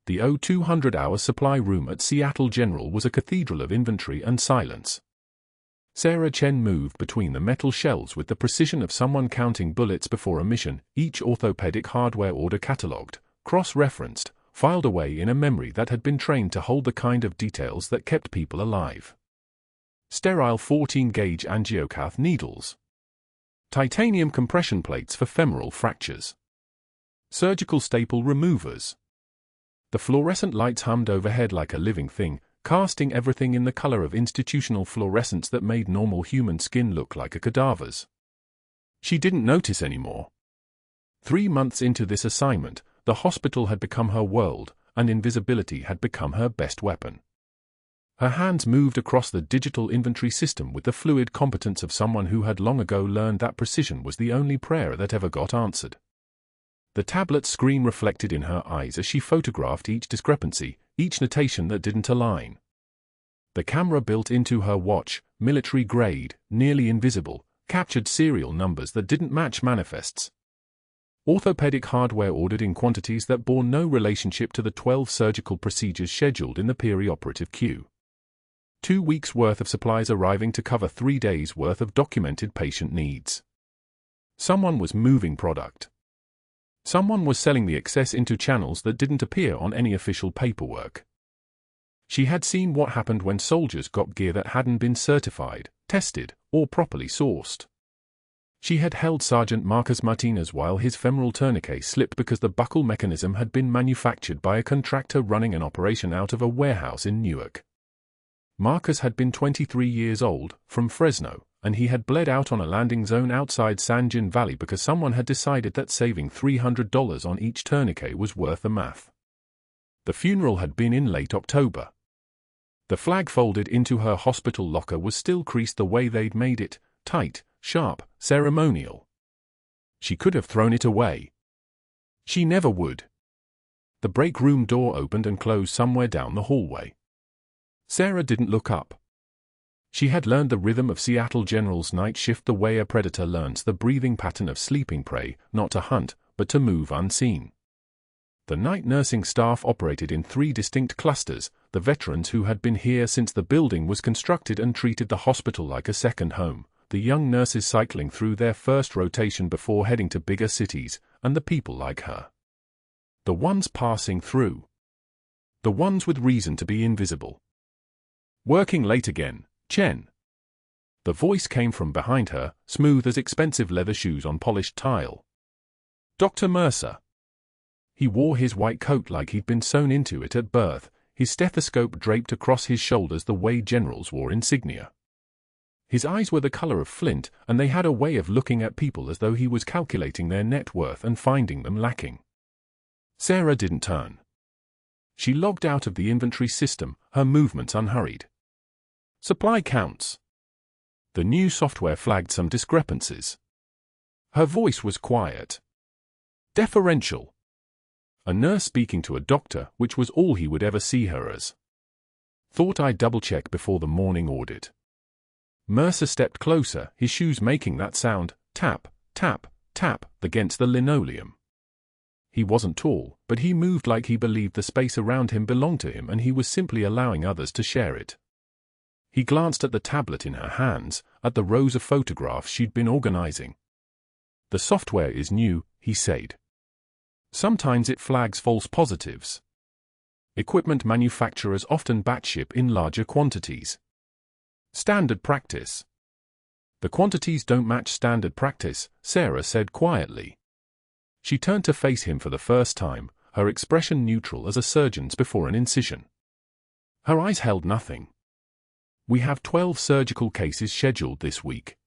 The 200-hour supply room at Seattle General was a cathedral of inventory and silence. Sarah Chen moved between the metal shelves with the precision of someone counting bullets before a mission, each orthopedic hardware order catalogued, cross-referenced, filed away in a memory that had been trained to hold the kind of details that kept people alive. Sterile 14-gauge angiocath needles. Titanium compression plates for femoral fractures. Surgical staple removers. The fluorescent lights hummed overhead like a living thing, casting everything in the color of institutional fluorescence that made normal human skin look like a cadaver's. She didn't notice anymore. 3 months into this assignment, the hospital had become her world, and invisibility had become her best weapon. Her hands moved across the digital inventory system with the fluid competence of someone who had long ago learned that precision was the only prayer that ever got answered. The tablet's screen reflected in her eyes as she photographed each discrepancy, each notation that didn't align. The camera built into her watch, military-grade, nearly invisible, captured serial numbers that didn't match manifests. Orthopedic hardware ordered in quantities that bore no relationship to the 12 surgical procedures scheduled in the perioperative queue. 2 weeks' worth of supplies arriving to cover 3 days' worth of documented patient needs. Someone was moving product. Someone was selling the excess into channels that didn't appear on any official paperwork. She had seen what happened when soldiers got gear that hadn't been certified, tested, or properly sourced. She had held Sergeant Marcus Martinez while his femoral tourniquet slipped because the buckle mechanism had been manufactured by a contractor running an operation out of a warehouse in Newark. Marcus had been 23 years old, from Fresno, and he had bled out on a landing zone outside San Gin Valley because someone had decided that saving $300 on each tourniquet was worth the math. The funeral had been in late October. The flag folded into her hospital locker was still creased the way they'd made it, tight, sharp, ceremonial. She could have thrown it away. She never would. The break room door opened and closed somewhere down the hallway. Sarah didn't look up. She had learned the rhythm of Seattle General's night shift the way a predator learns the breathing pattern of sleeping prey, not to hunt, but to move unseen. The night nursing staff operated in 3 distinct clusters, the veterans who had been here since the building was constructed and treated the hospital like a second home, the young nurses cycling through their first rotation before heading to bigger cities, and the people like her. The ones passing through. The ones with reason to be invisible. Working late again, Chen. The voice came from behind her, smooth as expensive leather shoes on polished tile. Dr. Mercer. He wore his white coat like he'd been sewn into it at birth, his stethoscope draped across his shoulders the way generals wore insignia. His eyes were the color of flint, and they had a way of looking at people as though he was calculating their net worth and finding them lacking. Sarah didn't turn. She logged out of the inventory system, her movements unhurried. Supply counts. The new software flagged some discrepancies. Her voice was quiet. Deferential. A nurse speaking to a doctor, which was all he would ever see her as. Thought I'd double-check before the morning audit. Mercer stepped closer, his shoes making that sound, tap, tap, tap, against the linoleum. He wasn't tall, but he moved like he believed the space around him belonged to him and he was simply allowing others to share it. He glanced at the tablet in her hands, at the rows of photographs she'd been organizing. The software is new, he said. Sometimes it flags false positives. Equipment manufacturers often batch ship in larger quantities. Standard practice. The quantities don't match standard practice, Sarah said quietly. She turned to face him for the first time, her expression neutral as a surgeon's before an incision. Her eyes held nothing. We have 12 surgical cases scheduled this week.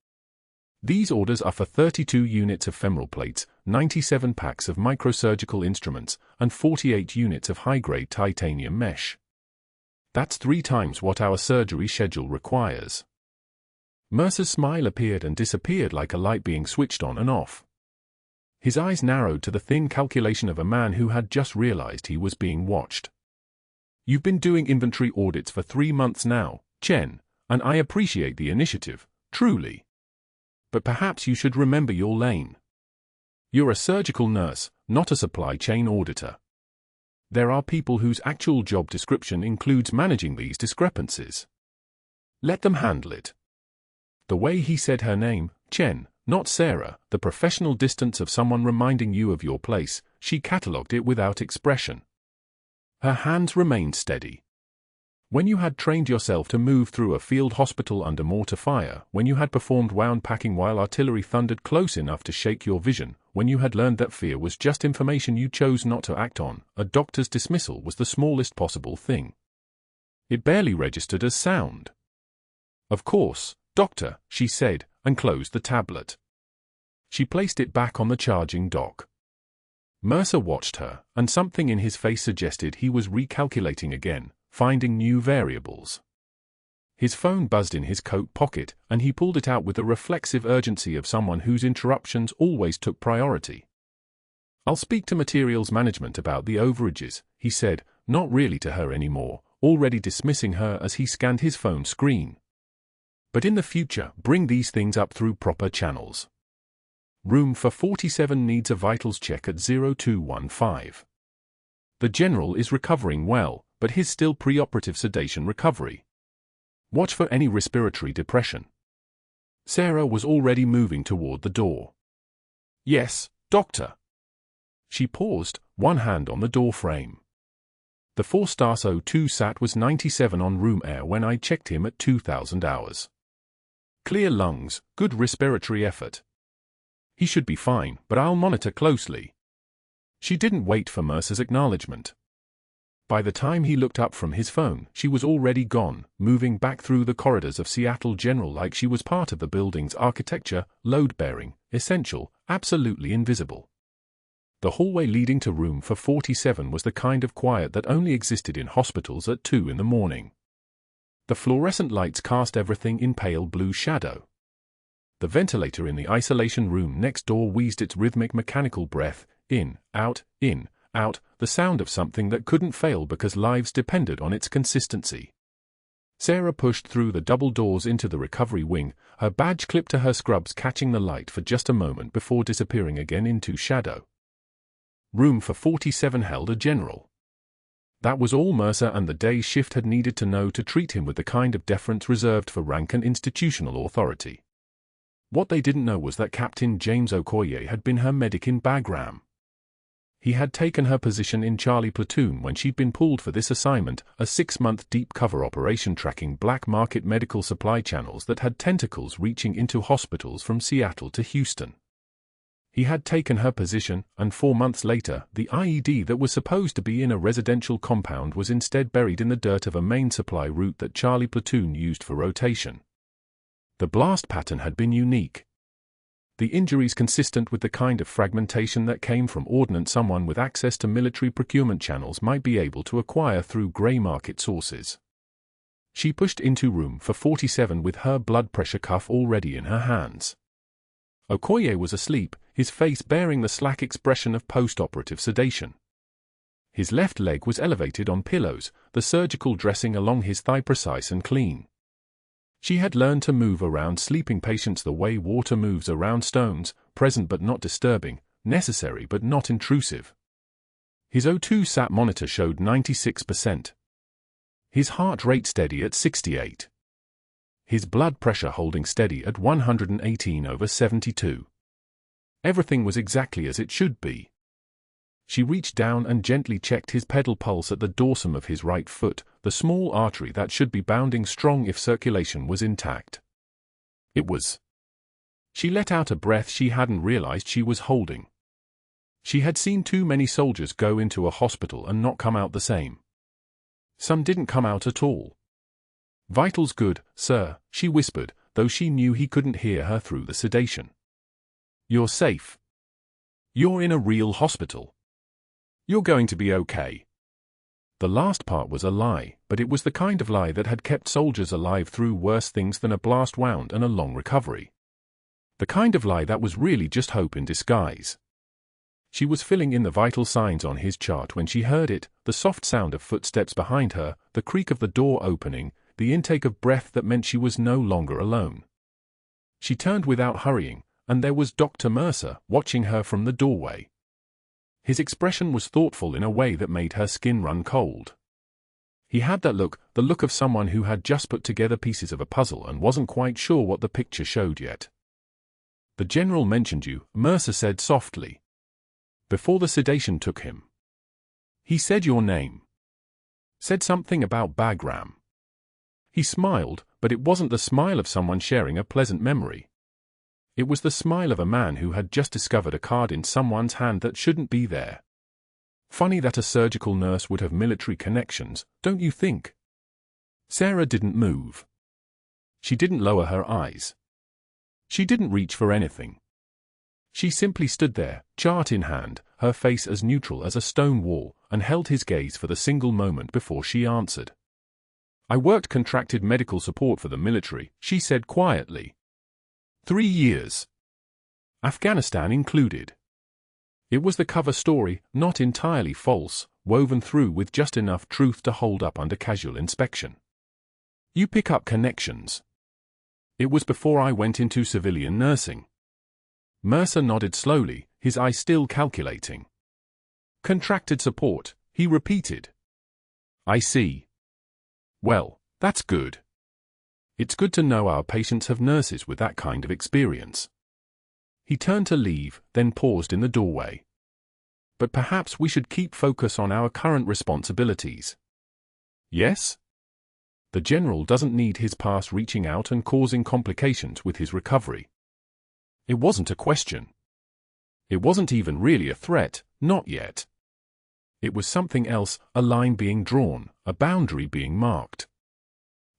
These orders are for 32 units of femoral plates, 97 packs of microsurgical instruments, and 48 units of high-grade titanium mesh. That's 3 times what our surgery schedule requires. Mercer's smile appeared and disappeared like a light being switched on and off. His eyes narrowed to the thin calculation of a man who had just realized he was being watched. You've been doing inventory audits for 3 months now, Chen, and I appreciate the initiative, truly. But perhaps you should remember your lane. You're a surgical nurse, not a supply chain auditor. There are people whose actual job description includes managing these discrepancies. Let them handle it. The way he said her name, Chen, not Sarah, the professional distance of someone reminding you of your place, she catalogued it without expression. Her hands remained steady. When you had trained yourself to move through a field hospital under mortar fire, when you had performed wound packing while artillery thundered close enough to shake your vision, when you had learned that fear was just information you chose not to act on, a doctor's dismissal was the smallest possible thing. It barely registered as sound. "Of course, doctor," she said, and closed the tablet. She placed it back on the charging dock. Mercer watched her, and something in his face suggested he was recalculating again, finding new variables. His phone buzzed in his coat pocket, and he pulled it out with the reflexive urgency of someone whose interruptions always took priority. "I'll speak to materials management about the overages," he said, not really to her anymore, already dismissing her as he scanned his phone screen. "But in the future, bring these things up through proper channels. Room for 47 needs a vitals check at 0215. The general is recovering well, but his still preoperative sedation recovery. Watch for any respiratory depression." Sarah was already moving toward the door. "Yes, doctor." She paused, one hand on the door frame. "The 4-star O2 sat was 97 on room air when I checked him at 2000 hours. Clear lungs, good respiratory effort. He should be fine, but I'll monitor closely." She didn't wait for Mercer's acknowledgement. By the time he looked up from his phone, she was already gone, moving back through the corridors of Seattle General like she was part of the building's architecture, load-bearing, essential, absolutely invisible. The hallway leading to room for 47 was the kind of quiet that only existed in hospitals at 2 in the morning. The fluorescent lights cast everything in pale blue shadow. The ventilator in the isolation room next door wheezed its rhythmic mechanical breath, in, out, the sound of something that couldn't fail because lives depended on its consistency. Sarah pushed through the double doors into the recovery wing, her badge clipped to her scrubs catching the light for just a moment before disappearing again into shadow. Room for 47 held a general. That was all Mercer and the day's shift had needed to know to treat him with the kind of deference reserved for rank and institutional authority. What they didn't know was that Captain James Okoye had been her medic in Bagram. He had taken her position in Charlie Platoon when she'd been pulled for this assignment, a 6-month deep cover operation tracking black market medical supply channels that had tentacles reaching into hospitals from Seattle to Houston. He had taken her position, and 4 months later, the IED that was supposed to be in a residential compound was instead buried in the dirt of a main supply route that Charlie Platoon used for rotation. The blast pattern had been unique. The injuries consistent with the kind of fragmentation that came from ordnance someone with access to military procurement channels might be able to acquire through grey market sources. She pushed into room for 47 with her blood pressure cuff already in her hands. Okoye was asleep, his face bearing the slack expression of post-operative sedation. His left leg was elevated on pillows, the surgical dressing along his thigh precise and clean. She had learned to move around sleeping patients the way water moves around stones, present but not disturbing, necessary but not intrusive. His O2 sat monitor showed 96%. His heart rate steady at 68. His blood pressure holding steady at 118/72. Everything was exactly as it should be. She reached down and gently checked his pedal pulse at the dorsum of his right foot, the small artery that should be bounding strong if circulation was intact. It was. She let out a breath she hadn't realized she was holding. She had seen too many soldiers go into a hospital and not come out the same. Some didn't come out at all. "Vitals good, sir," she whispered, though she knew he couldn't hear her through the sedation. "You're safe. You're in a real hospital. You're going to be okay." The last part was a lie, but it was the kind of lie that had kept soldiers alive through worse things than a blast wound and a long recovery. The kind of lie that was really just hope in disguise. She was filling in the vital signs on his chart when she heard it, the soft sound of footsteps behind her, the creak of the door opening, the intake of breath that meant she was no longer alone. She turned without hurrying, and there was Dr. Mercer watching her from the doorway. His expression was thoughtful in a way that made her skin run cold. He had that look, the look of someone who had just put together pieces of a puzzle and wasn't quite sure what the picture showed yet. "The general mentioned you," Mercer said softly. "Before the sedation took him. He said your name. Said something about Bagram." He smiled, but it wasn't the smile of someone sharing a pleasant memory. It was the smile of a man who had just discovered a card in someone's hand that shouldn't be there. Funny that a surgical nurse would have military connections, don't you think? Sarah didn't move. She didn't lower her eyes. She didn't reach for anything. She simply stood there, chart in hand, her face as neutral as a stone wall, and held his gaze for the single moment before she answered. "I worked contracted medical support for the military," she said quietly. 3 years. Afghanistan included. It was the cover story, not entirely false, woven through with just enough truth to hold up under casual inspection. "You pick up connections." "It was before I went into civilian nursing." Mercer nodded slowly, his eyes still calculating. "Contracted support," he repeated. "I see. Well, that's good. It's good to know our patients have nurses with that kind of experience." He turned to leave, then paused in the doorway. "But perhaps we should keep focus on our current responsibilities." "Yes?" "The general doesn't need his past reaching out and causing complications with his recovery." It wasn't a question. It wasn't even really a threat, not yet. It was something else, a line being drawn, a boundary being marked.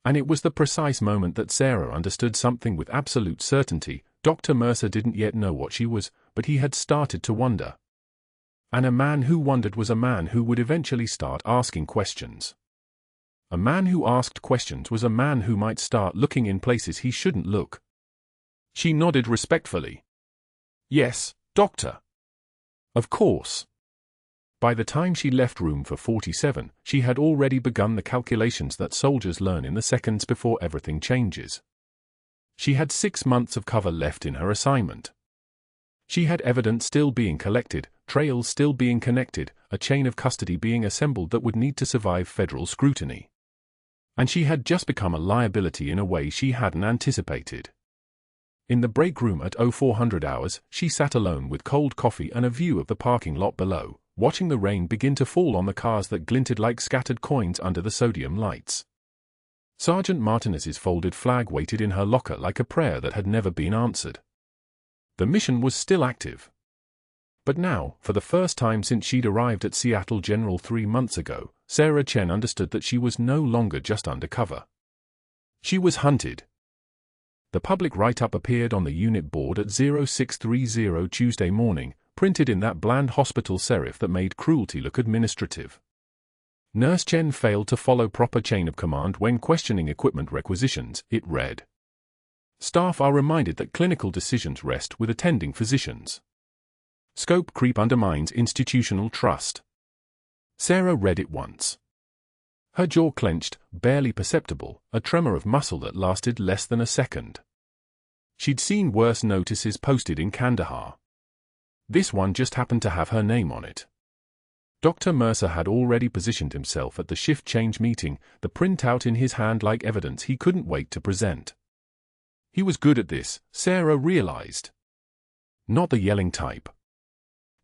And it was the precise moment that Sarah understood something with absolute certainty. Dr. Mercer didn't yet know what she was, but he had started to wonder. And a man who wondered was a man who would eventually start asking questions. A man who asked questions was a man who might start looking in places he shouldn't look. She nodded respectfully. "Yes, doctor." "Of course." By the time she left room for 47, she had already begun the calculations that soldiers learn in the seconds before everything changes. She had 6 months of cover left in her assignment. She had evidence still being collected, trails still being connected, a chain of custody being assembled that would need to survive federal scrutiny. And she had just become a liability in a way she hadn't anticipated. In the break room at 0400 hours, she sat alone with cold coffee and a view of the parking lot below, watching the rain begin to fall on the cars that glinted like scattered coins under the sodium lights. Sergeant Martinez's folded flag waited in her locker like a prayer that had never been answered. The mission was still active. But now, for the first time since she'd arrived at Seattle General 3 months ago, Sarah Chen understood that she was no longer just undercover. She was hunted. The public write-up appeared on the unit board at 0630 Tuesday morning, printed in that bland hospital serif that made cruelty look administrative. Nurse Chen failed to follow proper chain of command when questioning equipment requisitions, it read. Staff are reminded that clinical decisions rest with attending physicians. Scope creep undermines institutional trust. Sarah read it once. Her jaw clenched, barely perceptible, a tremor of muscle that lasted less than a second. She'd seen worse notices posted in Kandahar. This one just happened to have her name on it. Dr. Mercer had already positioned himself at the shift change meeting, the printout in his hand like evidence he couldn't wait to present. He was good at this, Sarah realized. Not the yelling type.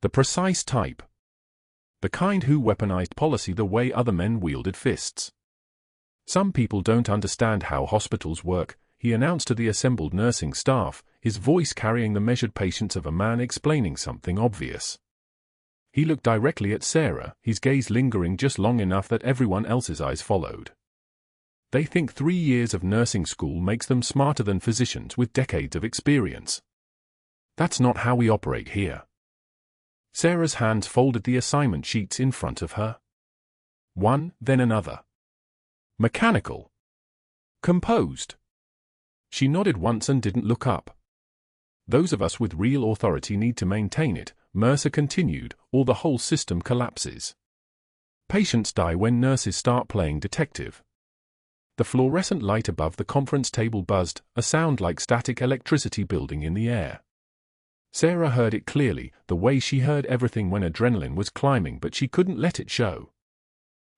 The precise type. The kind who weaponized policy the way other men wielded fists. Some people don't understand how hospitals work, he announced to the assembled nursing staff, his voice carrying the measured patience of a man explaining something obvious. He looked directly at Sarah, his gaze lingering just long enough that everyone else's eyes followed. They think 3 years of nursing school makes them smarter than physicians with decades of experience. That's not how we operate here. Sarah's hands folded the assignment sheets in front of her. One, then another. Mechanical. Composed. She nodded once and didn't look up. Those of us with real authority need to maintain it, Mercer continued, or the whole system collapses. Patients die when nurses start playing detective. The fluorescent light above the conference table buzzed, a sound like static electricity building in the air. Sarah heard it clearly, the way she heard everything when adrenaline was climbing, but she couldn't let it show.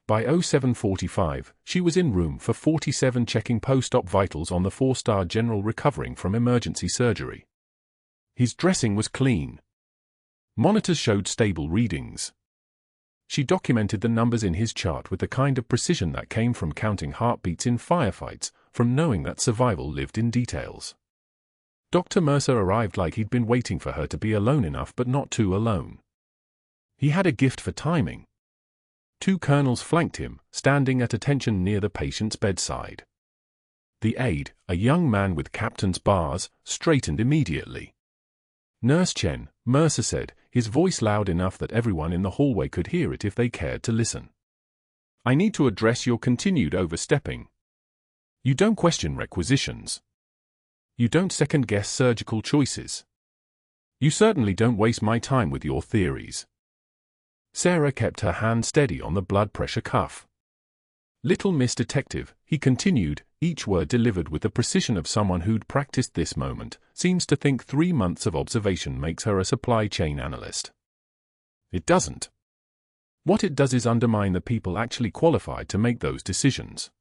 By 07:45, she was in room for 47 checking post-op vitals on the 4-star general recovering from emergency surgery. His dressing was clean. Monitors showed stable readings. She documented the numbers in his chart with the kind of precision that came from counting heartbeats in firefights, from knowing that survival lived in details. Dr. Mercer arrived like he'd been waiting for her to be alone enough but not too alone. He had a gift for timing. 2 colonels flanked him, standing at attention near the patient's bedside. The aide, a young man with captain's bars, straightened immediately. "Nurse Chen," Mercer said, his voice loud enough that everyone in the hallway could hear it if they cared to listen. "I need to address your continued overstepping. You don't question requisitions. You don't second-guess surgical choices. You certainly don't waste my time with your theories." Sarah kept her hand steady on the blood pressure cuff. "Little Miss Detective," he continued, each word delivered with the precision of someone who'd practiced this moment, "seems to think 3 months of observation makes her a supply chain analyst. It doesn't. What it does is undermine the people actually qualified to make those decisions."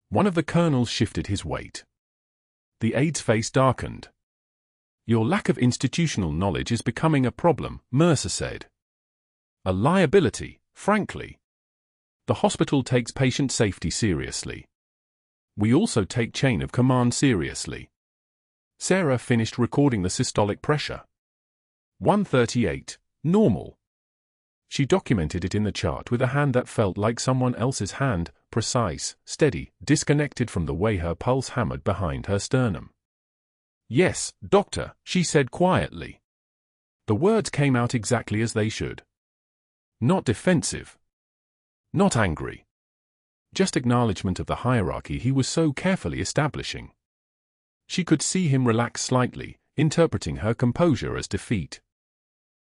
One of the colonels shifted his weight. The aide's face darkened. "Your lack of institutional knowledge is becoming a problem," Mercer said. "A liability, frankly. The hospital takes patient safety seriously. We also take chain of command seriously." Sarah finished recording the systolic pressure. 138, normal. She documented it in the chart with a hand that felt like someone else's hand, precise, steady, disconnected from the way her pulse hammered behind her sternum. "Yes, doctor," she said quietly. The words came out exactly as they should. Not defensive. Not angry. Just acknowledgement of the hierarchy he was so carefully establishing. She could see him relax slightly, interpreting her composure as defeat.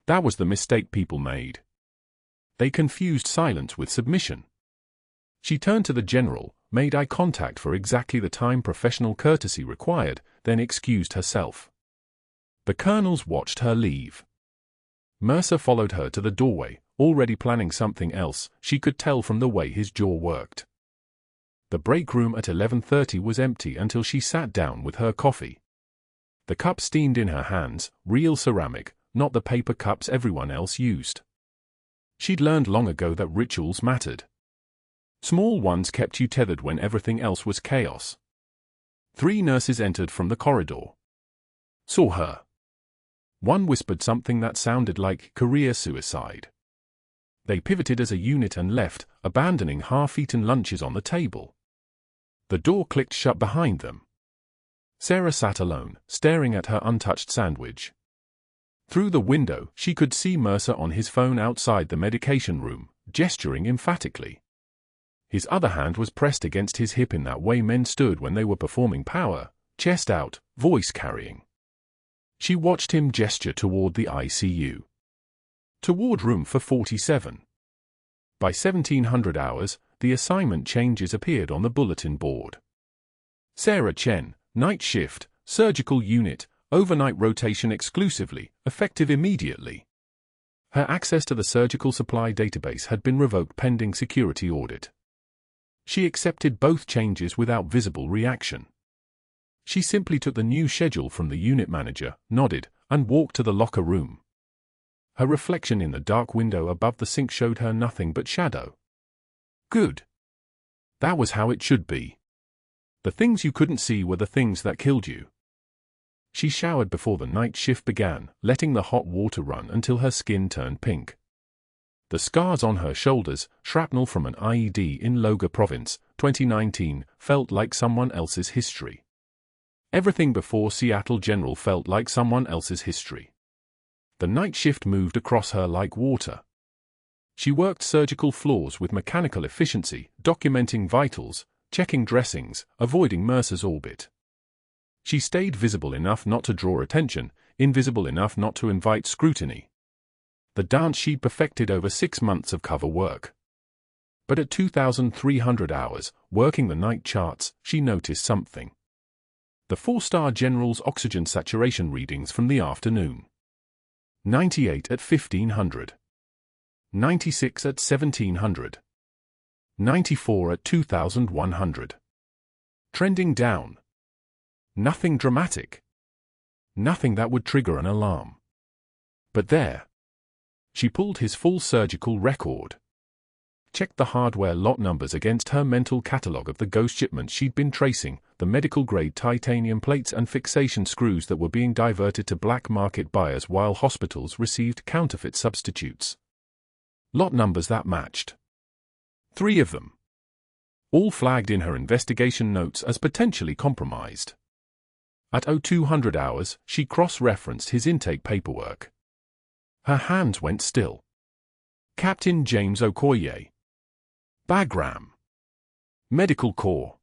That was the mistake people made. They confused silence with submission. She turned to the general, made eye contact for exactly the time professional courtesy required, then excused herself. The colonels watched her leave. Mercer followed her to the doorway, already planning something else, she could tell from the way his jaw worked. The break room at 11:30 was empty until she sat down with her coffee. The cup steamed in her hands, real ceramic, not the paper cups everyone else used. She'd learned long ago that rituals mattered. Small ones kept you tethered when everything else was chaos. 3 nurses entered from the corridor. Saw her. One whispered something that sounded like career suicide. They pivoted as a unit and left, abandoning half-eaten lunches on the table. The door clicked shut behind them. Sarah sat alone, staring at her untouched sandwich. Through the window, she could see Mercer on his phone outside the medication room, gesturing emphatically. His other hand was pressed against his hip in that way men stood when they were performing power, chest out, voice carrying. She watched him gesture toward the ICU. Toward room for 47. By 1700 hours, the assignment changes appeared on the bulletin board. Sarah Chen, night shift, surgical unit, overnight rotation exclusively, effective immediately. Her access to the surgical supply database had been revoked pending security audit. She accepted both changes without visible reaction. She simply took the new schedule from the unit manager, nodded, and walked to the locker room. Her reflection in the dark window above the sink showed her nothing but shadow. Good. That was how it should be. The things you couldn't see were the things that killed you. She showered before the night shift began, letting the hot water run until her skin turned pink. The scars on her shoulders, shrapnel from an IED in Loga Province, 2019, felt like someone else's history. Everything before Seattle General felt like someone else's history. The night shift moved across her like water. She worked surgical floors with mechanical efficiency, documenting vitals, checking dressings, avoiding Mercer's orbit. She stayed visible enough not to draw attention, invisible enough not to invite scrutiny. The dance she'd perfected over 6 months of cover work. But at 2,300 hours, working the night charts, she noticed something. The 4-star general's oxygen saturation readings from the afternoon. 98 at 1500. 96 at 1700. 94 at 2100. Trending down. Nothing dramatic. Nothing that would trigger an alarm. But there. She pulled his full surgical record. Checked the hardware lot numbers against her mental catalogue of the ghost shipments she'd been tracing, the medical-grade titanium plates and fixation screws that were being diverted to black market buyers while hospitals received counterfeit substitutes. Lot numbers that matched. 3 of them. All flagged in her investigation notes as potentially compromised. At 0200 hours, she cross-referenced his intake paperwork. Her hands went still. Captain James Okoye. Bagram. Medical Corps.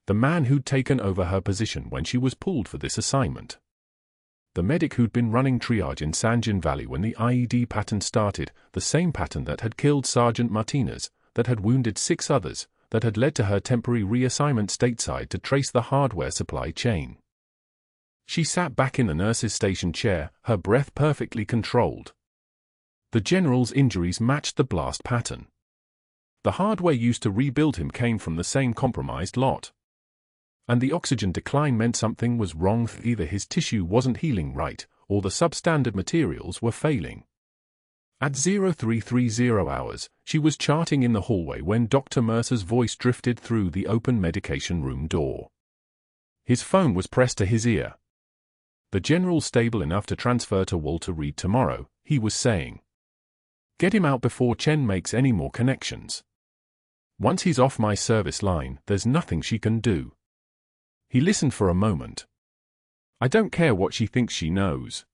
The man who'd taken over her position when she was pulled for this assignment. The medic who'd been running triage in Sanjin Valley when the IED pattern started, the same pattern that had killed Sergeant Martinez, that had wounded 6 others, that had led to her temporary reassignment stateside to trace the hardware supply chain. She sat back in the nurse's station chair, her breath perfectly controlled. The general's injuries matched the blast pattern. The hardware used to rebuild him came from the same compromised lot. And the oxygen decline meant something was wrong. Either his tissue wasn't healing right, or the substandard materials were failing. At 0330 hours, she was charting in the hallway when Dr. Mercer's voice drifted through the open medication room door. His phone was pressed to his ear. The general's stable enough to transfer to Walter Reed tomorrow, he was saying. Get him out before Chen makes any more connections. Once he's off my service line, there's nothing she can do. He listened for a moment. I don't care what she thinks she knows.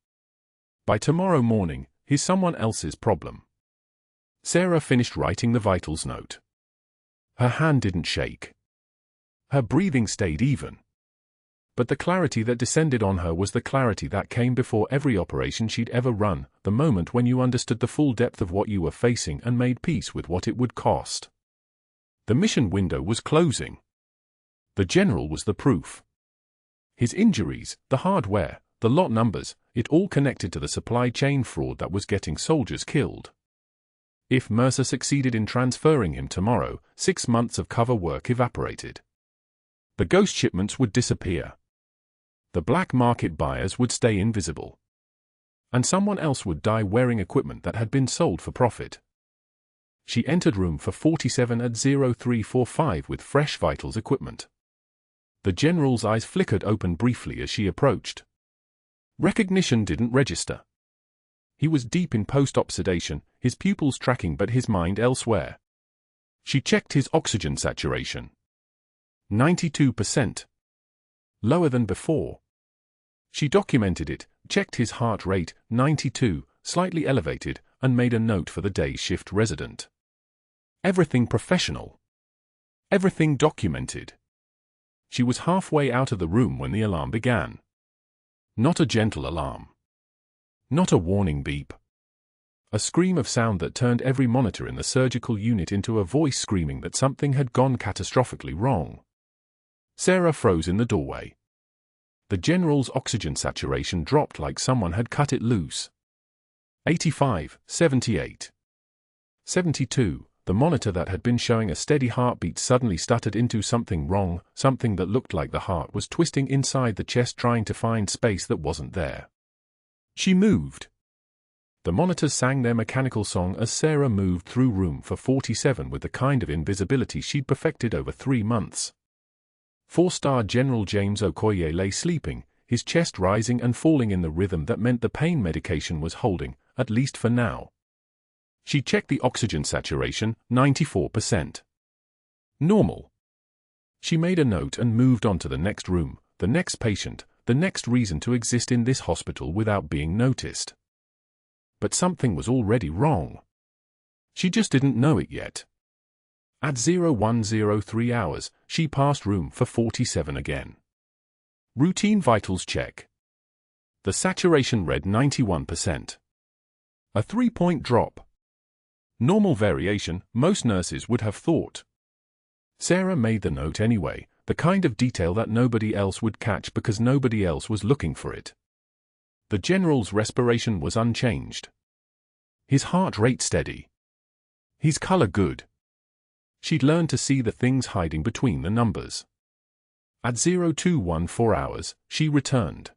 By tomorrow morning, he's someone else's problem. Sarah finished writing the vitals note. Her hand didn't shake. Her breathing stayed even. But the clarity that descended on her was the clarity that came before every operation she'd ever run, the moment when you understood the full depth of what you were facing and made peace with what it would cost. The mission window was closing. The general was the proof. His injuries, the hardware, the lot numbers, it all connected to the supply chain fraud that was getting soldiers killed. If Mercer succeeded in transferring him tomorrow, 6 months of cover work evaporated. The ghost shipments would disappear. The black market buyers would stay invisible. And someone else would die wearing equipment that had been sold for profit. She entered room for 47 at 0345 with fresh vitals equipment. The general's eyes flickered open briefly as she approached. Recognition didn't register. He was deep in post-op sedation, his pupils tracking but his mind elsewhere. She checked his oxygen saturation. 92%. Lower than before. She documented it, checked his heart rate, 92, slightly elevated, and made a note for the day shift resident. Everything professional. Everything documented. She was halfway out of the room when the alarm began. Not a gentle alarm. Not a warning beep. A scream of sound that turned every monitor in the surgical unit into a voice screaming that something had gone catastrophically wrong. Sarah froze in the doorway. The general's oxygen saturation dropped like someone had cut it loose. 85, 78. 72. The monitor that had been showing a steady heartbeat suddenly stuttered into something wrong, something that looked like the heart was twisting inside the chest trying to find space that wasn't there. She moved. The monitors sang their mechanical song as Sarah moved through room for 47 with the kind of invisibility she'd perfected over 3 months. 4-star General James Okoye lay sleeping, his chest rising and falling in the rhythm that meant the pain medication was holding, at least for now. She checked the oxygen saturation, 94%. Normal. She made a note and moved on to the next room, the next patient, the next reason to exist in this hospital without being noticed. But something was already wrong. She just didn't know it yet. At 0103 hours, she passed room for 47 again. Routine vitals check. The saturation read 91%. A 3-point drop. Normal variation, most nurses would have thought. Sarah made the note anyway, the kind of detail that nobody else would catch because nobody else was looking for it. The general's respiration was unchanged. His heart rate steady. His color good. She'd learned to see the things hiding between the numbers. At 0214 hours, she returned.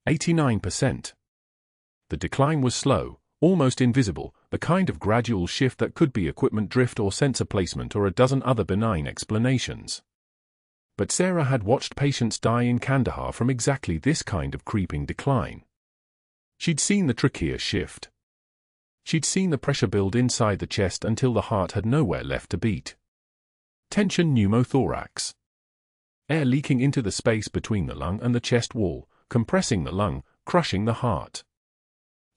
89%. The decline was slow, almost invisible, the kind of gradual shift that could be equipment drift or sensor placement or a dozen other benign explanations. But Sarah had watched patients die in Kandahar from exactly this kind of creeping decline. She'd seen the trachea shift. She'd seen the pressure build inside the chest until the heart had nowhere left to beat. Tension pneumothorax. Air leaking into the space between the lung and the chest wall, compressing the lung, crushing the heart.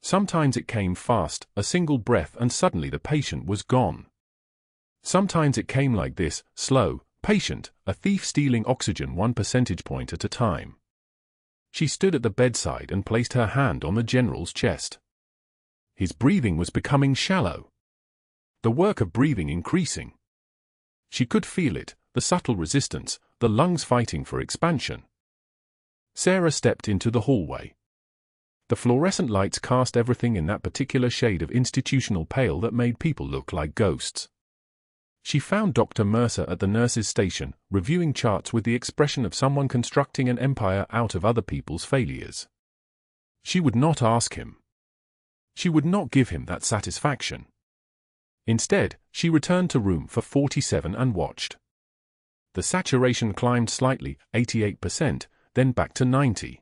Sometimes it came fast, a single breath, and suddenly the patient was gone. Sometimes it came like this, slow, patient, a thief stealing oxygen 1 percentage point at a time. She stood at the bedside and placed her hand on the general's chest. His breathing was becoming shallow. The work of breathing increasing. She could feel it, the subtle resistance, the lungs fighting for expansion. Sarah stepped into the hallway. The fluorescent lights cast everything in that particular shade of institutional pale that made people look like ghosts. She found Dr. Mercer at the nurse's station, reviewing charts with the expression of someone constructing an empire out of other people's failures. She would not ask him. She would not give him that satisfaction. Instead, she returned to room for 47 and watched. The saturation climbed slightly, 88%, then back to 90%.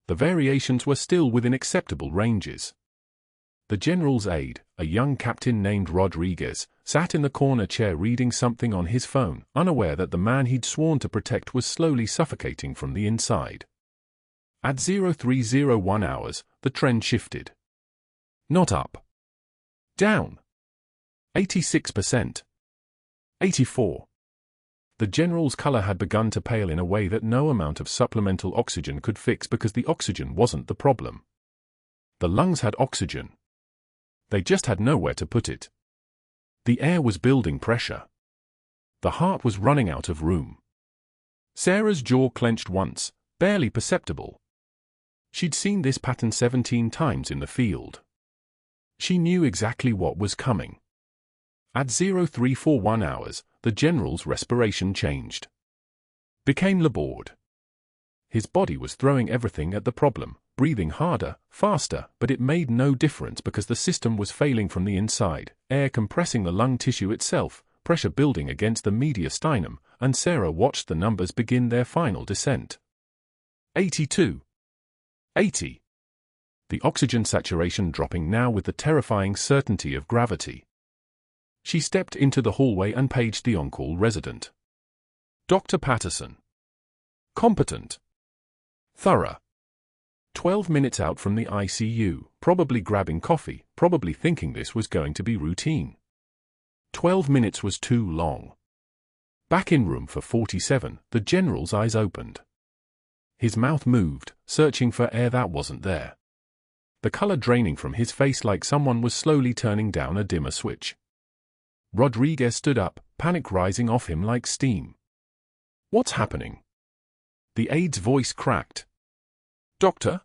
The variations were still within acceptable ranges. The general's aide, a young captain named Rodriguez, sat in the corner chair reading something on his phone, unaware that the man he'd sworn to protect was slowly suffocating from the inside. At 0301 hours, the trend shifted. Not up. Down. 86%. 84%. The general's color had begun to pale in a way that no amount of supplemental oxygen could fix because the oxygen wasn't the problem. The lungs had oxygen. They just had nowhere to put it. The air was building pressure. The heart was running out of room. Sarah's jaw clenched once, barely perceptible. She'd seen this pattern 17 times in the field. She knew exactly what was coming. At 0341 hours, the general's respiration changed. Became labored. His body was throwing everything at the problem, breathing harder, faster, but it made no difference because the system was failing from the inside, air compressing the lung tissue itself, pressure building against the mediastinum, and Sarah watched the numbers begin their final descent. 82. 80. The oxygen saturation dropping now with the terrifying certainty of gravity. She stepped into the hallway and paged the on-call resident. Dr. Patterson. Competent. Thorough. 12 minutes out from the ICU, probably grabbing coffee, probably thinking this was going to be routine. 12 minutes was too long. Back in room for 47, the general's eyes opened. His mouth moved, searching for air that wasn't there. The color draining from his face like someone was slowly turning down a dimmer switch. Rodriguez stood up, panic rising off him like steam. What's happening? The aide's voice cracked. Doctor?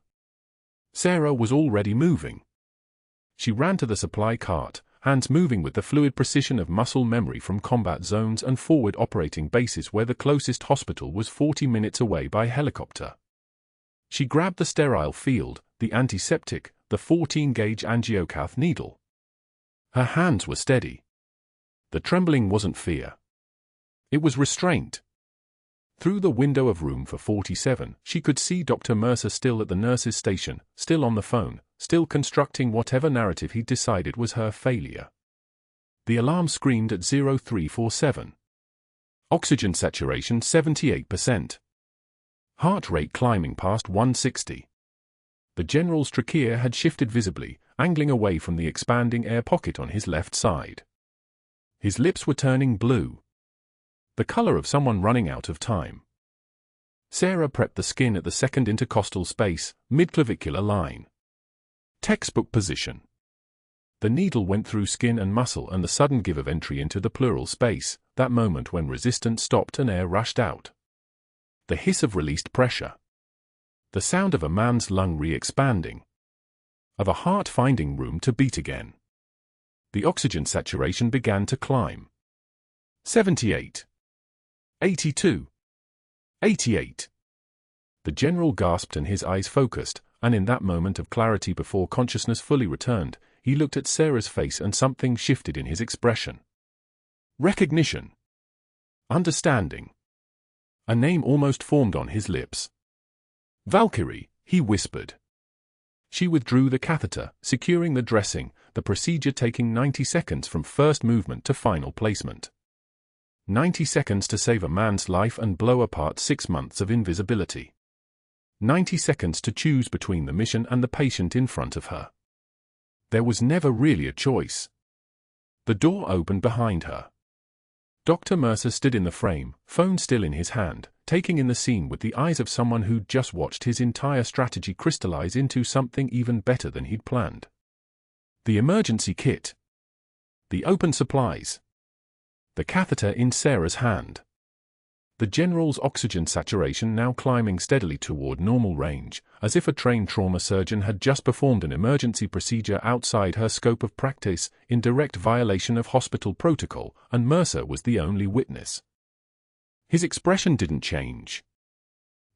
Sarah was already moving. She ran to the supply cart, hands moving with the fluid precision of muscle memory from combat zones and forward operating bases where the closest hospital was 40 minutes away by helicopter. She grabbed the sterile field, the antiseptic, the 14-gauge angiocath needle. Her hands were steady. The trembling wasn't fear. It was restraint. Through the window of room for 47, she could see Dr. Mercer still at the nurse's station, still on the phone, still constructing whatever narrative he'd decided was her failure. The alarm screamed at 0347. Oxygen saturation 78%. Heart rate climbing past 160. The general's trachea had shifted visibly, angling away from the expanding air pocket on his left side. His lips were turning blue. The color of someone running out of time. Sarah prepped the skin at the second intercostal space, mid-clavicular line. Textbook position. The needle went through skin and muscle and the sudden give of entry into the pleural space, that moment when resistance stopped and air rushed out. The hiss of released pressure. The sound of a man's lung re-expanding. Of a heart finding room to beat again. The oxygen saturation began to climb. 78. 82. 88. The general gasped and his eyes focused, and in that moment of clarity before consciousness fully returned, he looked at Sarah's face and something shifted in his expression. Recognition. Understanding. A name almost formed on his lips. Valkyrie, he whispered. She withdrew the catheter, securing the dressing, the procedure taking 90 seconds from first movement to final placement. 90 seconds to save a man's life and blow apart 6 months of invisibility. 90 seconds to choose between the mission and the patient in front of her. There was never really a choice. The door opened behind her. Dr. Mercer stood in the frame, phone still in his hand, taking in the scene with the eyes of someone who'd just watched his entire strategy crystallize into something even better than he'd planned. The emergency kit. The open supplies. The catheter in Sarah's hand. The general's oxygen saturation now climbing steadily toward normal range, as if a trained trauma surgeon had just performed an emergency procedure outside her scope of practice, in direct violation of hospital protocol, and Mercer was the only witness. His expression didn't change.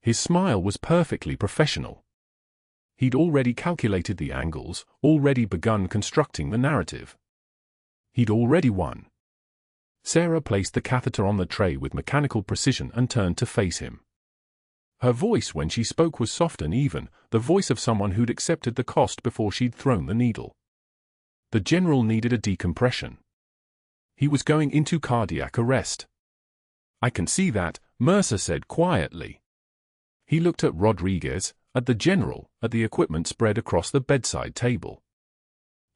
His smile was perfectly professional. He'd already calculated the angles, already begun constructing the narrative. He'd already won. Sarah placed the catheter on the tray with mechanical precision and turned to face him. Her voice when she spoke was soft and even, the voice of someone who'd accepted the cost before she'd thrown the needle. The general needed a decompression. He was going into cardiac arrest. "I can see that," Mercer said quietly. He looked at Rodriguez, at the general, at the equipment spread across the bedside table.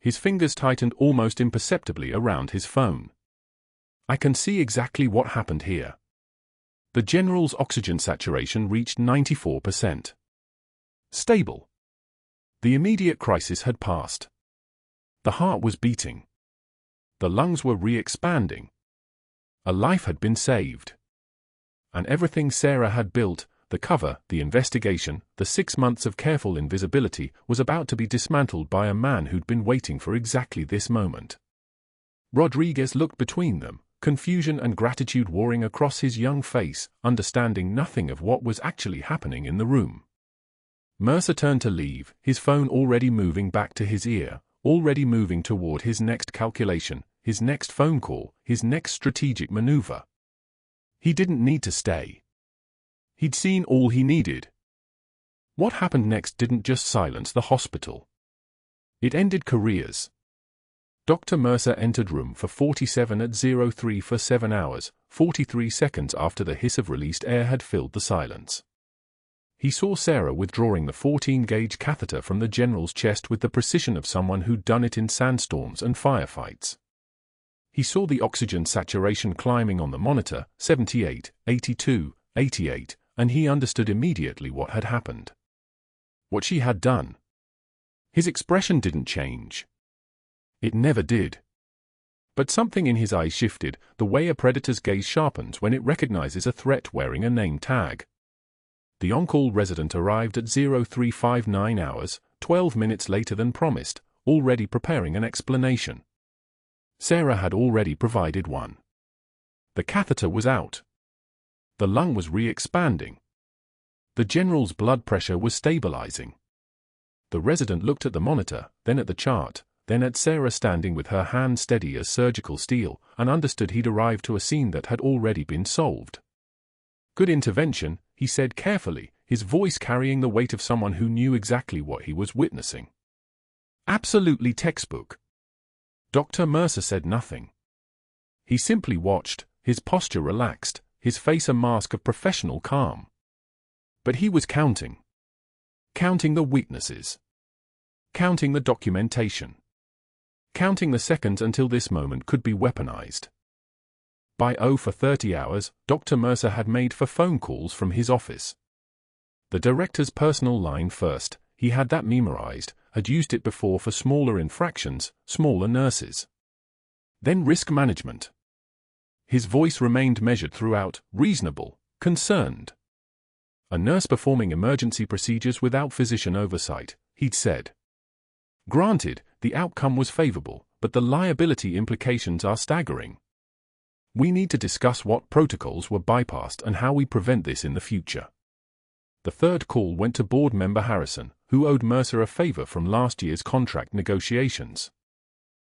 His fingers tightened almost imperceptibly around his phone. "I can see exactly what happened here." The general's oxygen saturation reached 94%. Stable. The immediate crisis had passed. The heart was beating. The lungs were re-expanding. A life had been saved. And everything Sarah had built, the cover, the investigation, the 6 months of careful invisibility, was about to be dismantled by a man who'd been waiting for exactly this moment. Rodriguez looked between them, confusion and gratitude warring across his young face, understanding nothing of what was actually happening in the room. Mercer turned to leave, his phone already moving back to his ear, already moving toward his next calculation, his next phone call, his next strategic maneuver. He didn't need to stay. He'd seen all he needed. What happened next didn't just silence the hospital. It ended careers. Dr. Mercer entered room for 47 at 03 for 7 hours, 43 seconds after the hiss of released air had filled the silence. He saw Sarah withdrawing the 14-gauge catheter from the general's chest with the precision of someone who'd done it in sandstorms and firefights. He saw the oxygen saturation climbing on the monitor, 78, 82, 88, and he understood immediately what had happened. What she had done. His expression didn't change. It never did. But something in his eyes shifted, the way a predator's gaze sharpens when it recognizes a threat wearing a name tag. The on-call resident arrived at 0359 hours, 12 minutes later than promised, already preparing an explanation. Sarah had already provided one. The catheter was out. The lung was re-expanding. The general's blood pressure was stabilizing. The resident looked at the monitor, then at the chart, then at Sarah standing with her hand steady as surgical steel, and understood he'd arrived to a scene that had already been solved. "Good intervention," he said carefully, his voice carrying the weight of someone who knew exactly what he was witnessing. "Absolutely textbook." Dr. Mercer said nothing. He simply watched, his posture relaxed, his face a mask of professional calm. But he was counting. Counting the weaknesses. Counting the documentation. Counting the seconds until this moment could be weaponized. By 0 for 30 hours, Dr. Mercer had made 4 phone calls from his office. The director's personal line first, he had that memorized, had used it before for smaller infractions, smaller nurses. Then risk management. His voice remained measured throughout, reasonable, concerned. A nurse performing emergency procedures without physician oversight, he'd said. Granted, the outcome was favorable, but the liability implications are staggering. We need to discuss what protocols were bypassed and how we prevent this in the future. The third call went to board member Harrison, who owed Mercer a favor from last year's contract negotiations.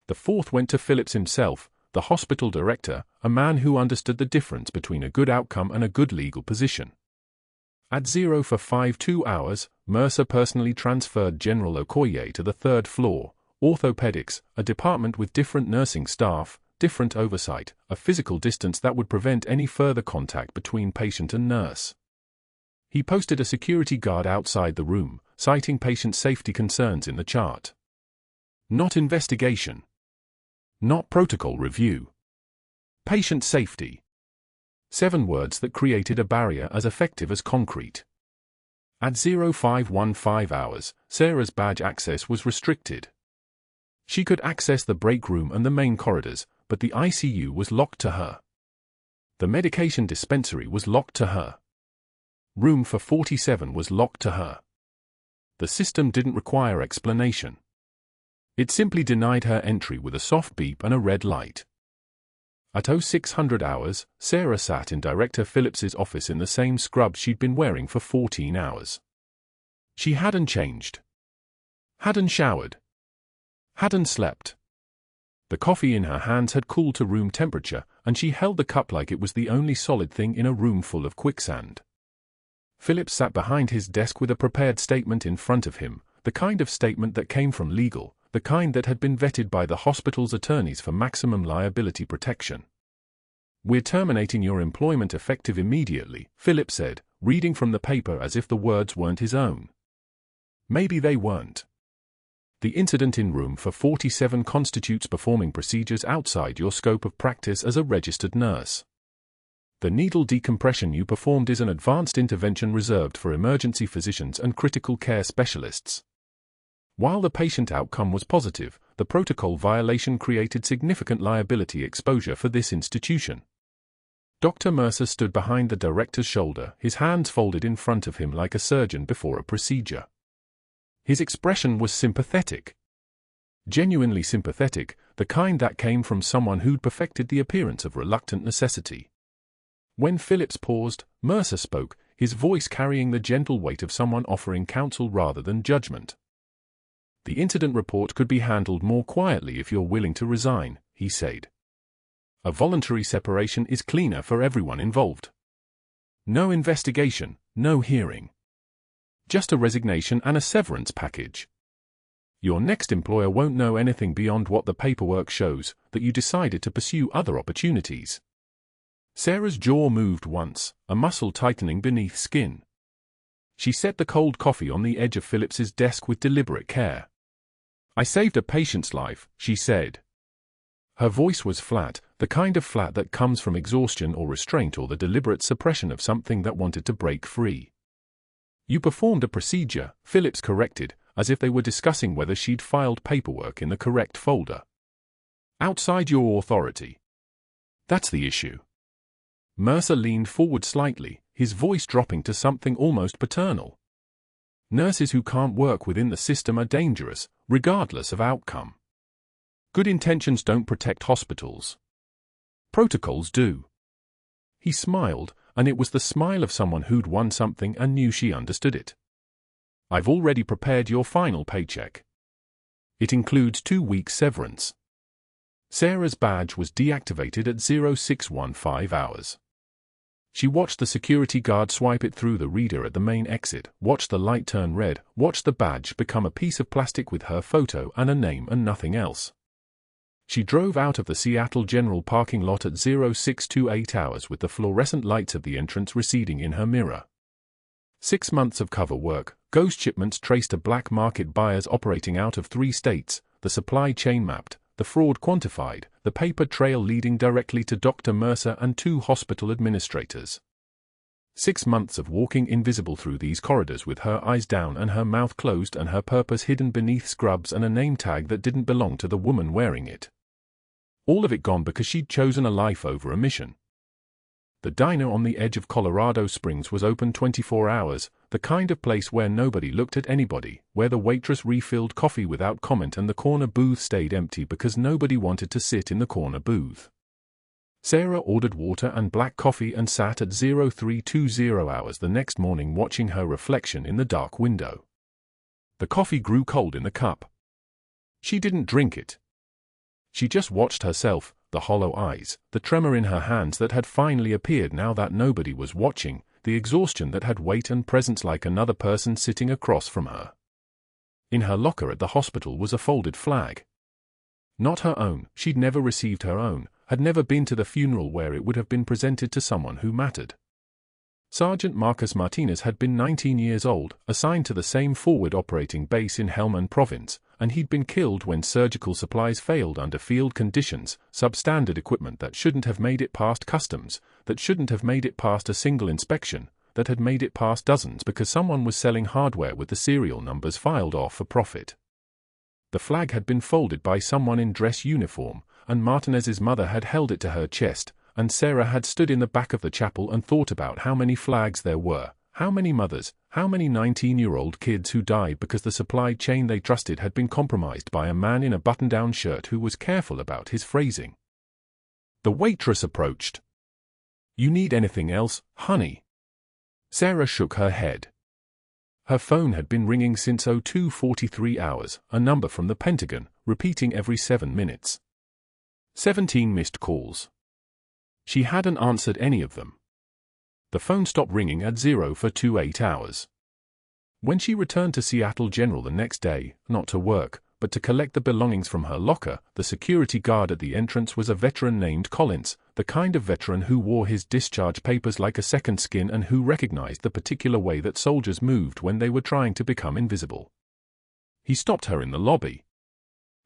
The fourth went to Phillips himself, the hospital director, a man who understood the difference between a good outcome and a good legal position. At 0:52 hours, Mercer personally transferred General Okoye to the third floor, orthopedics, a department with different nursing staff, different oversight, a physical distance that would prevent any further contact between patient and nurse. He posted a security guard outside the room, citing patient safety concerns in the chart. Not investigation. Not protocol review. Patient safety. 7 words that created a barrier as effective as concrete. At 05:15 hours, Sarah's badge access was restricted. She could access the break room and the main corridors, but the ICU was locked to her. The medication dispensary was locked to her. Room for 47 was locked to her. The system didn't require explanation. It simply denied her entry with a soft beep and a red light. At 0600 hours, Sarah sat in Director Phillips's office in the same scrub she'd been wearing for 14 hours. She hadn't changed. Hadn't showered. Hadn't slept. The coffee in her hands had cooled to room temperature, and she held the cup like it was the only solid thing in a room full of quicksand. Phillips sat behind his desk with a prepared statement in front of him, the kind of statement that came from legal, the kind that had been vetted by the hospital's attorneys for maximum liability protection. "We're terminating your employment effective immediately," Phillips said, reading from the paper as if the words weren't his own. Maybe they weren't. The incident in room for 47 constitutes performing procedures outside your scope of practice as a registered nurse. The needle decompression you performed is an advanced intervention reserved for emergency physicians and critical care specialists. While the patient outcome was positive, the protocol violation created significant liability exposure for this institution. Dr. Mercer stood behind the director's shoulder, his hands folded in front of him like a surgeon before a procedure. His expression was sympathetic. Genuinely sympathetic, the kind that came from someone who'd perfected the appearance of reluctant necessity. When Phillips paused, Mercer spoke, his voice carrying the gentle weight of someone offering counsel rather than judgment. "The incident report could be handled more quietly if you're willing to resign," he said. "A voluntary separation is cleaner for everyone involved. No investigation, no hearing. Just a resignation and a severance package. Your next employer won't know anything beyond what the paperwork shows, that you decided to pursue other opportunities." Sarah's jaw moved once, a muscle tightening beneath skin. She set the cold coffee on the edge of Phillips's desk with deliberate care. "I saved a patient's life," she said. Her voice was flat, the kind of flat that comes from exhaustion or restraint or the deliberate suppression of something that wanted to break free. "You performed a procedure," Phillips corrected, as if they were discussing whether she'd filed paperwork in the correct folder. "Outside your authority. That's the issue." Mercer leaned forward slightly, his voice dropping to something almost paternal. "Nurses who can't work within the system are dangerous, regardless of outcome. Good intentions don't protect hospitals. Protocols do." He smiled, and it was the smile of someone who'd won something and knew she understood it. "I've already prepared your final paycheck. It includes 2 weeks severance." Sarah's badge was deactivated at 0615 hours. She watched the security guard swipe it through the reader at the main exit, watched the light turn red, watched the badge become a piece of plastic with her photo and a name and nothing else. She drove out of the Seattle General parking lot at 0628 hours with the fluorescent lights of the entrance receding in her mirror. 6 months of cover work, ghost shipments traced to black market buyers operating out of 3 states, the supply chain mapped, the fraud quantified, the paper trail leading directly to Dr. Mercer and 2 hospital administrators. 6 months of walking invisible through these corridors with her eyes down and her mouth closed and her purpose hidden beneath scrubs and a name tag that didn't belong to the woman wearing it. All of it gone because she'd chosen a life over a mission. The diner on the edge of Colorado Springs was open 24 hours, the kind of place where nobody looked at anybody, where the waitress refilled coffee without comment and the corner booth stayed empty because nobody wanted to sit in the corner booth. Sarah ordered water and black coffee and sat at 0320 hours the next morning watching her reflection in the dark window. The coffee grew cold in the cup. She didn't drink it. She just watched herself, the hollow eyes, the tremor in her hands that had finally appeared now that nobody was watching, the exhaustion that had weight and presence like another person sitting across from her. In her locker at the hospital was a folded flag. Not her own, she'd never received her own, had never been to the funeral where it would have been presented to someone who mattered. Sergeant Marcus Martinez had been 19 years old, assigned to the same forward operating base in Helmand Province, and he'd been killed when surgical supplies failed under field conditions, substandard equipment that shouldn't have made it past customs, that shouldn't have made it past a single inspection, that had made it past dozens because someone was selling hardware with the serial numbers filed off for profit. The flag had been folded by someone in dress uniform, and Martinez's mother had held it to her chest, and Sarah had stood in the back of the chapel and thought about how many flags there were, how many mothers, how many 19-year-old kids who died because the supply chain they trusted had been compromised by a man in a button-down shirt who was careful about his phrasing. The waitress approached. "You need anything else, honey?" Sarah shook her head. Her phone had been ringing since 0243 hours, a number from the Pentagon, repeating every 7 minutes. 17 missed calls. She hadn't answered any of them. The phone stopped ringing at 0428 hours. When she returned to Seattle General the next day, not to work, but to collect the belongings from her locker, the security guard at the entrance was a veteran named Collins, the kind of veteran who wore his discharge papers like a second skin and who recognized the particular way that soldiers moved when they were trying to become invisible. He stopped her in the lobby.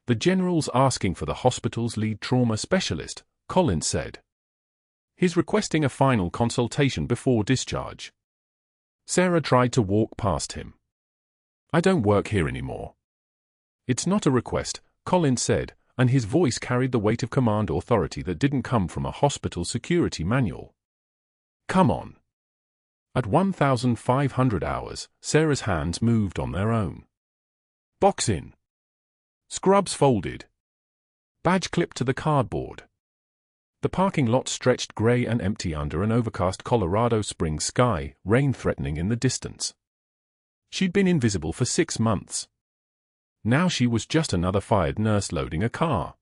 "The general's asking for the hospital's lead trauma specialist," Collins said. "He's requesting a final consultation before discharge." Sarah tried to walk past him. "I don't work here anymore." "It's not a request," Collins said, and his voice carried the weight of command authority that didn't come from a hospital security manual. "Come on." At 1500 hours, Sarah's hands moved on their own. Box in. Scrubs folded. Badge clipped to the cardboard. The parking lot stretched gray and empty under an overcast Colorado Springs sky, rain threatening in the distance. She'd been invisible for 6 months. Now she was just another fired nurse loading a car.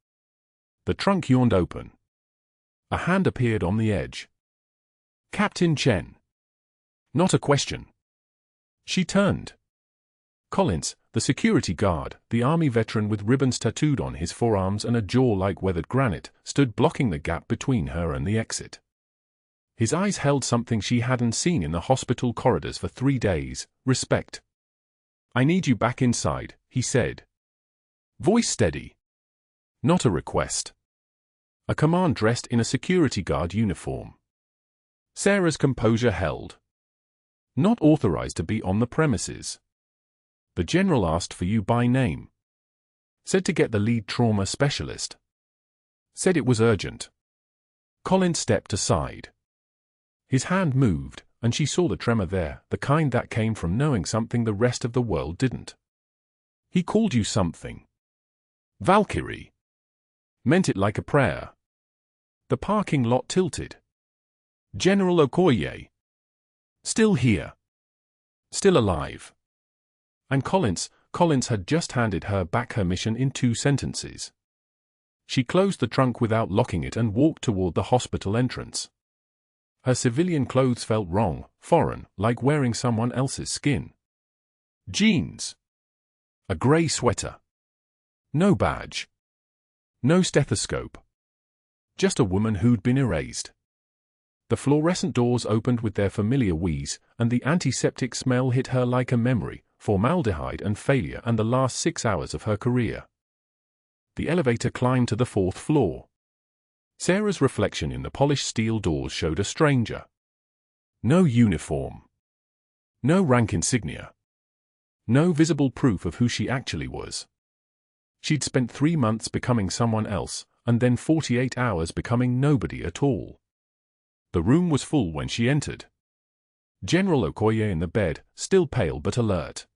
The trunk yawned open. A hand appeared on the edge. "Captain Chen." Not a question. She turned. Collins, the security guard, the army veteran with ribbons tattooed on his forearms and a jaw like weathered granite, stood blocking the gap between her and the exit. His eyes held something she hadn't seen in the hospital corridors for 3 days: respect. "I need you back inside," he said. Voice steady. Not a request. A command dressed in a security guard uniform. Sarah's composure held. "Not authorized to be on the premises. The general asked for you by name. Said to get the lead trauma specialist. Said it was urgent." Collins stepped aside. His hand moved, and she saw the tremor there, the kind that came from knowing something the rest of the world didn't. "He called you something." "Valkyrie." Meant it like a prayer. The parking lot tilted. "General Okoye. Still here. Still alive." And Collins had just handed her back her mission in 2 sentences. She closed the trunk without locking it and walked toward the hospital entrance. Her civilian clothes felt wrong, foreign, like wearing someone else's skin. Jeans. A gray sweater. No badge. No stethoscope. Just a woman who'd been erased. The fluorescent doors opened with their familiar wheeze, and the antiseptic smell hit her like a memory, formaldehyde and failure and the last 6 hours of her career. The elevator climbed to the 4th floor. Sarah's reflection in the polished steel doors showed a stranger. No uniform. No rank insignia. No visible proof of who she actually was. She'd spent 3 months becoming someone else, and then 48 hours becoming nobody at all. The room was full when she entered. General Okoye in the bed, still pale but alert.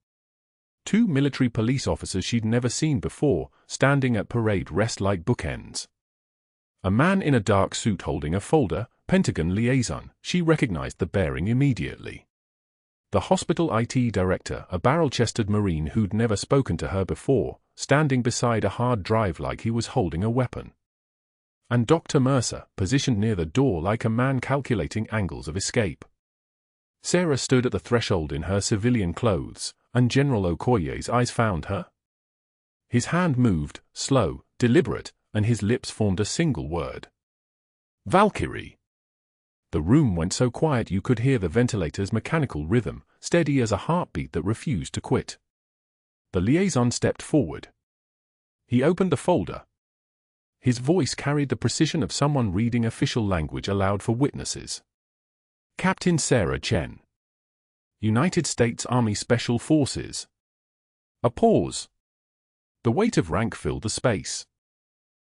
Two military police officers she'd never seen before, standing at parade rest like bookends. A man in a dark suit holding a folder, Pentagon liaison. She recognized the bearing immediately. The hospital IT director, a barrel-chested Marine who'd never spoken to her before, standing beside a hard drive like he was holding a weapon. And Dr. Mercer, positioned near the door like a man calculating angles of escape. Sarah stood at the threshold in her civilian clothes, and General Okoye's eyes found her. His hand moved, slow, deliberate, and his lips formed a single word. Valkyrie. The room went so quiet you could hear the ventilator's mechanical rhythm, steady as a heartbeat that refused to quit. The liaison stepped forward. He opened the folder. His voice carried the precision of someone reading official language aloud for witnesses. Captain Sarah Chen. United States Army Special Forces. A pause. The weight of rank filled the space.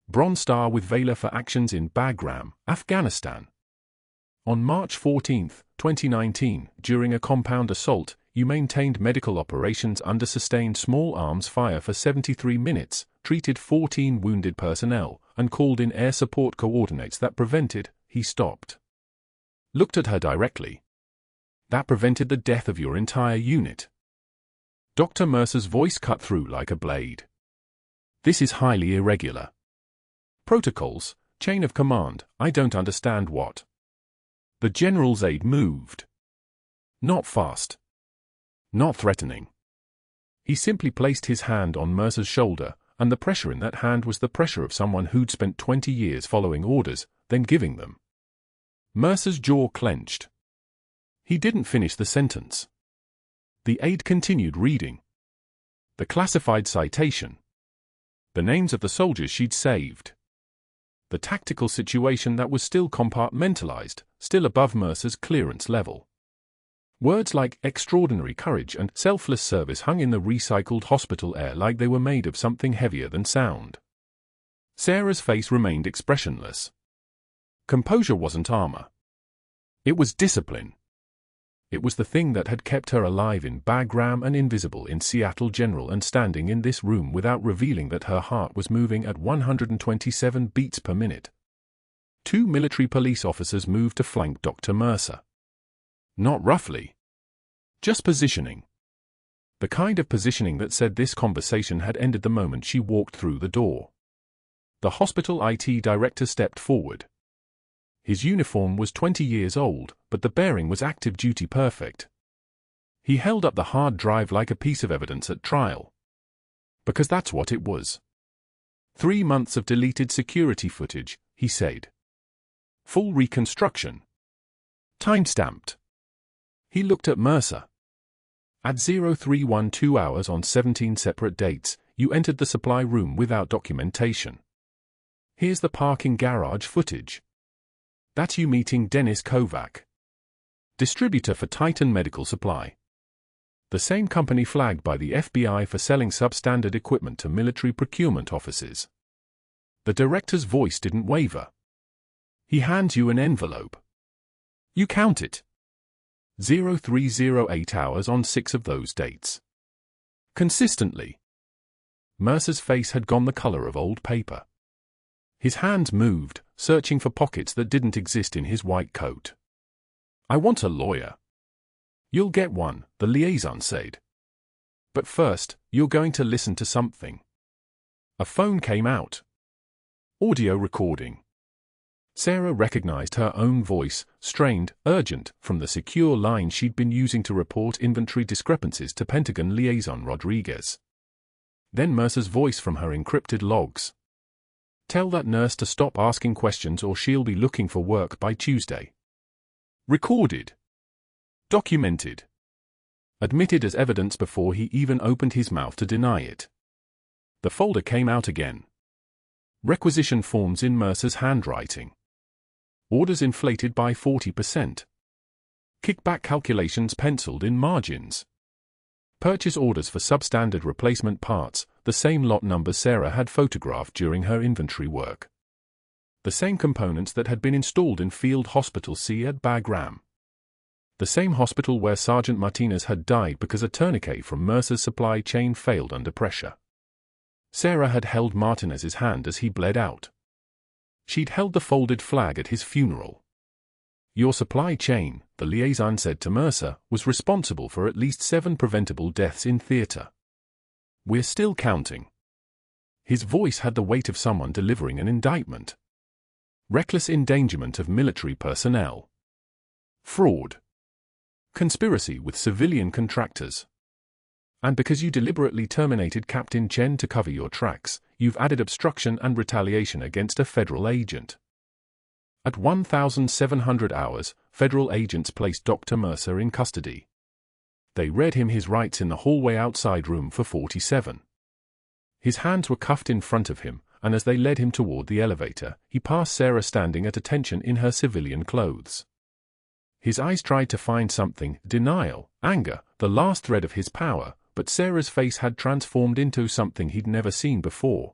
Bronze Star with Valor for actions in Bagram, Afghanistan. On March 14, 2019, during a compound assault, you maintained medical operations under sustained small arms fire for 73 minutes, treated 14 wounded personnel, and called in air support coordinates that prevented. He stopped. Looked at her directly. That prevented the death of your entire unit. Dr. Mercer's voice cut through like a blade. This is highly irregular. Protocols, chain of command, I don't understand what. The general's aide moved. Not fast. Not threatening. He simply placed his hand on Mercer's shoulder, and the pressure in that hand was the pressure of someone who'd spent 20 years following orders, then giving them. Mercer's jaw clenched. He didn't finish the sentence. The aide continued reading. The classified citation. The names of the soldiers she'd saved. The tactical situation that was still compartmentalized, still above Mercer's clearance level. Words like extraordinary courage and selfless service hung in the recycled hospital air like they were made of something heavier than sound. Sarah's face remained expressionless. Composure wasn't armor. It was discipline. It was the thing that had kept her alive in Bagram and invisible in Seattle General and standing in this room without revealing that her heart was moving at 127 beats per minute. Two military police officers moved to flank Dr. Mercer. Not roughly. Just positioning. The kind of positioning that said this conversation had ended the moment she walked through the door. The hospital IT director stepped forward. His uniform was 20 years old, but the bearing was active duty perfect. He held up the hard drive like a piece of evidence at trial. Because that's what it was. 3 months of deleted security footage, he said. Full reconstruction. Time-stamped. He looked at Mercer. At 0312 hours on 17 separate dates, you entered the supply room without documentation. Here's the parking garage footage. That's you meeting Dennis Kovac, distributor for Titan Medical Supply. The same company flagged by the FBI for selling substandard equipment to military procurement offices. The director's voice didn't waver. He hands you an envelope. You count it. 0308 hours on 6 of those dates. Consistently. Mercer's face had gone the color of old paper. His hands moved, searching for pockets that didn't exist in his white coat. I want a lawyer. You'll get one, the liaison said. But first, you're going to listen to something. A phone came out. Audio recording. Sarah recognized her own voice, strained, urgent, from the secure line she'd been using to report inventory discrepancies to Pentagon liaison Rodriguez. Then Mercer's voice from her encrypted logs. Tell that nurse to stop asking questions or she'll be looking for work by Tuesday. Recorded. Documented. Admitted as evidence before he even opened his mouth to deny it. The folder came out again. Requisition forms in Mercer's handwriting. Orders inflated by 40%. Kickback calculations penciled in margins. Purchase orders for substandard replacement parts, the same lot numbers Sarah had photographed during her inventory work. The same components that had been installed in Field Hospital C at Bagram. The same hospital where Sergeant Martinez had died because a tourniquet from Mercer's supply chain failed under pressure. Sarah had held Martinez's hand as he bled out. She'd held the folded flag at his funeral. Your supply chain, the liaison said to Mercer, was responsible for at least 7 preventable deaths in theater. We're still counting. His voice had the weight of someone delivering an indictment. Reckless endangerment of military personnel. Fraud. Conspiracy with civilian contractors. And because you deliberately terminated Captain Chen to cover your tracks, you've added obstruction and retaliation against a federal agent. At 1,700 hours, federal agents placed Dr. Mercer in custody. They read him his rights in the hallway outside room for 47. His hands were cuffed in front of him, and as they led him toward the elevator, he passed Sarah standing at attention in her civilian clothes. His eyes tried to find something, denial, anger, the last thread of his power, but Sarah's face had transformed into something he'd never seen before.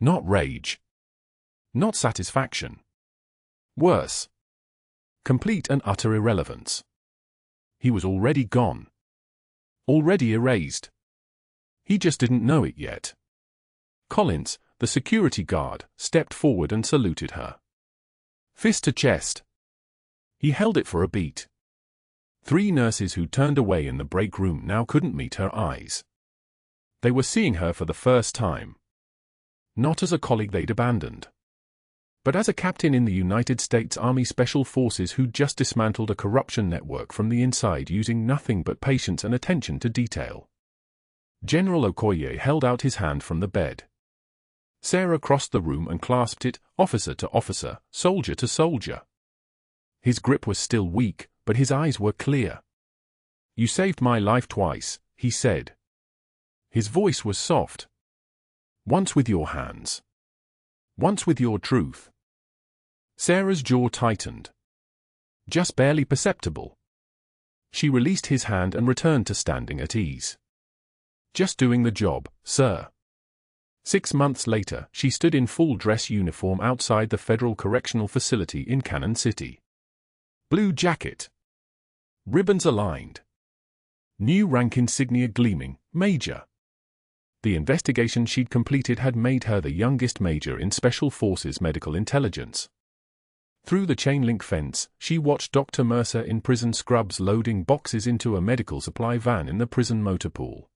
Not rage. Not satisfaction. Worse. Complete and utter irrelevance. He was already gone. Already erased. He just didn't know it yet. Collins, the security guard, stepped forward and saluted her. Fist to chest. He held it for a beat. 3 nurses who turned away in the break room now couldn't meet her eyes. They were seeing her for the first time. Not as a colleague they'd abandoned, but as a captain in the United States Army Special Forces who'd just dismantled a corruption network from the inside using nothing but patience and attention to detail. General Okoye held out his hand from the bed. Sarah crossed the room and clasped it, officer to officer, soldier to soldier. His grip was still weak, but his eyes were clear. You saved my life twice, he said. His voice was soft. Once with your hands. Once with your truth. Sarah's jaw tightened. Just barely perceptible. She released his hand and returned to standing at ease. Just doing the job, sir. 6 months later, she stood in full dress uniform outside the Federal Correctional Facility in Cannon City. Blue jacket. Ribbons aligned. New rank insignia gleaming, Major. The investigation she'd completed had made her the youngest major in Special Forces Medical Intelligence. Through the chain-link fence, she watched Dr. Mercer in prison scrubs loading boxes into a medical supply van in the prison motor pool.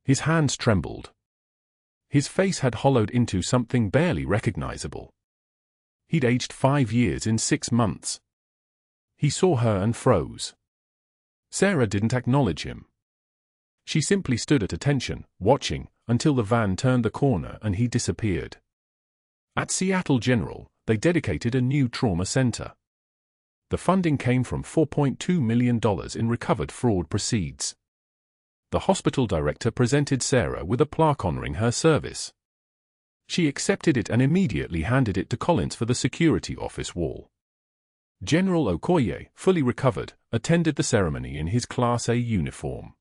His hands trembled. His face had hollowed into something barely recognizable. He'd aged 5 years in 6 months. He saw her and froze. Sarah didn't acknowledge him. She simply stood at attention, watching, until the van turned the corner and he disappeared. At Seattle General, they dedicated a new trauma center. The funding came from $4.2 million in recovered fraud proceeds. The hospital director presented Sarah with a plaque honoring her service. She accepted it and immediately handed it to Collins for the security office wall. General Okoye, fully recovered, attended the ceremony in his Class A uniform.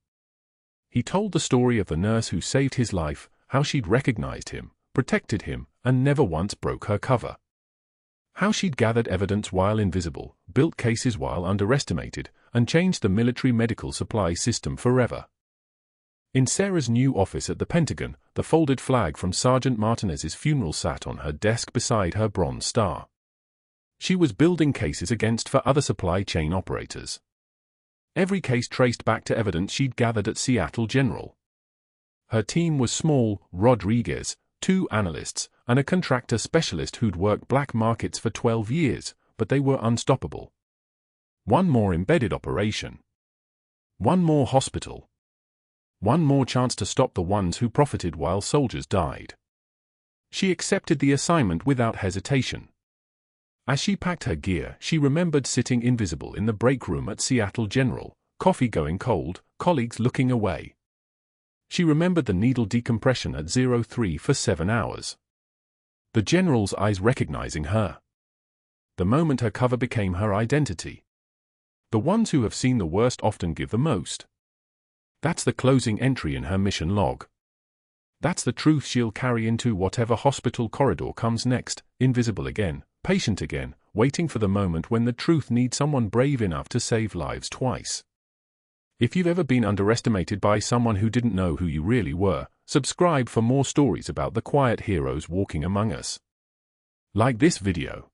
He told the story of the nurse who saved his life, how she'd recognized him, protected him, and never once broke her cover. How she'd gathered evidence while invisible, built cases while underestimated, and changed the military medical supply system forever. In Sarah's new office at the Pentagon, the folded flag from Sergeant Martinez's funeral sat on her desk beside her Bronze Star. She was building cases against for other supply chain operators. Every case traced back to evidence she'd gathered at Seattle General. Her team was small: Rodriguez, 2 analysts, and a contractor specialist who'd worked black markets for 12 years, but they were unstoppable. One more embedded operation. One more hospital. One more chance to stop the ones who profited while soldiers died. She accepted the assignment without hesitation. As she packed her gear, she remembered sitting invisible in the break room at Seattle General, coffee going cold, colleagues looking away. She remembered the needle decompression at 03 for 7 hours. The general's eyes recognizing her. The moment her cover became her identity. The ones who have seen the worst often give the most. That's the closing entry in her mission log. That's the truth she'll carry into whatever hospital corridor comes next, invisible again, patient again, waiting for the moment when the truth needs someone brave enough to save lives twice. If you've ever been underestimated by someone who didn't know who you really were, subscribe for more stories about the quiet heroes walking among us. Like this video.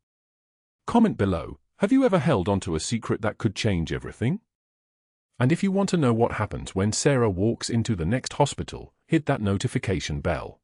Comment below, have you ever held onto a secret that could change everything? And if you want to know what happens when Sarah walks into the next hospital, hit that notification bell.